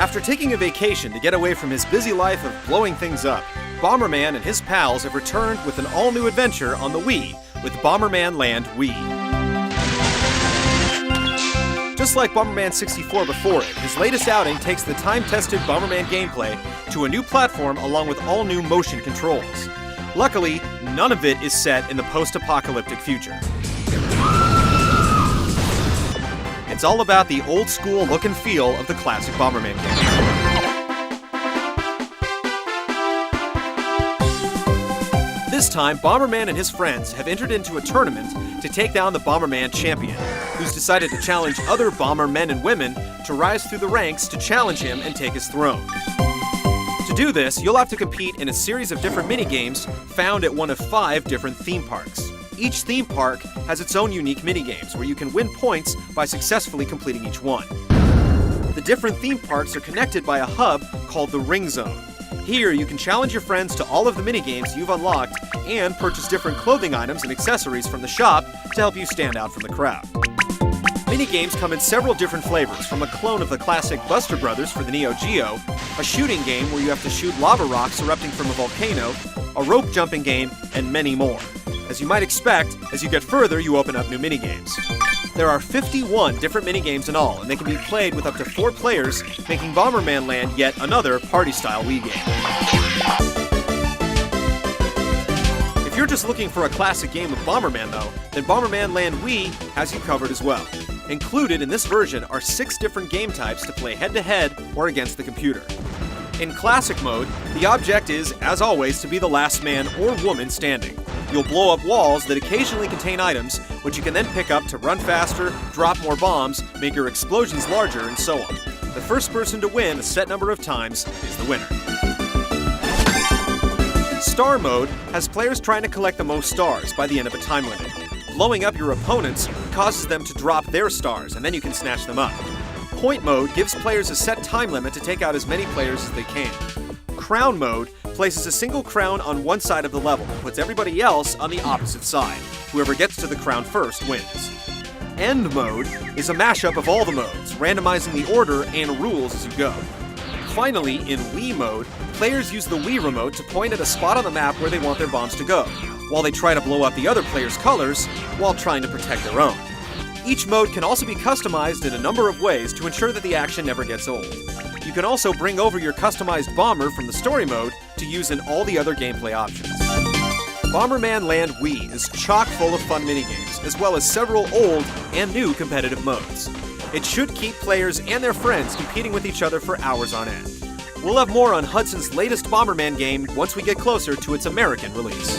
After taking a vacation to get away from his busy life of blowing things up, Bomberman and his pals have returned with an all-new adventure on the Wii with Bomberman Land Wii. Just like Bomberman 64 before it, his latest outing takes the time-tested Bomberman gameplay to a new platform along with all-new motion controls. Luckily, none of it is set in the post-apocalyptic future. It's all about the old-school look and feel of the classic Bomberman game. This time, Bomberman and his friends have entered into a tournament to take down the Bomberman champion, who's decided to challenge other Bombermen and women to rise through the ranks to challenge him and take his throne. To do this, you'll have to compete in a series of different minigames found at one of 5 different theme parks. Each theme park has its own unique minigames, where you can win points by successfully completing each one. The different theme parks are connected by a hub called the Ring Zone. Here, you can challenge your friends to all of the minigames you've unlocked and purchase different clothing items and accessories from the shop to help you stand out from the crowd. Minigames come in several different flavors, from a clone of the classic Buster Brothers for the Neo Geo, a shooting game where you have to shoot lava rocks erupting from a volcano, a rope jumping game, and many more. As you might expect, as you get further, you open up new minigames. There are 51 different minigames in all, and they can be played with up to 4 players, making Bomberman Land yet another party-style Wii game. If you're just looking for a classic game of Bomberman, though, then Bomberman Land Wii has you covered as well. Included in this version are 6 different game types to play head-to-head or against the computer. In Classic mode, the object is, as always, to be the last man or woman standing. You'll blow up walls that occasionally contain items, which you can then pick up to run faster, drop more bombs, make your explosions larger, and so on. The first person to win a set number of times is the winner. Star mode has players trying to collect the most stars by the end of a time limit. Blowing up your opponents causes them to drop their stars, and then you can snatch them up. Point mode gives players a set time limit to take out as many players as they can. Crown mode places a single crown on one side of the level and puts everybody else on the opposite side. Whoever gets to the crown first wins. End mode is a mashup of all the modes, randomizing the order and rules as you go. Finally, in Wii mode, players use the Wii remote to point at a spot on the map where they want their bombs to go, while they try to blow up the other player's colors while trying to protect their own. Each mode can also be customized in a number of ways to ensure that the action never gets old. You can also bring over your customized bomber from the story mode to use in all the other gameplay options. Bomberman Land Wii is chock full of fun minigames, as well as several old and new competitive modes. It should keep players and their friends competing with each other for hours on end. We'll have more on Hudson's latest Bomberman game once we get closer to its American release.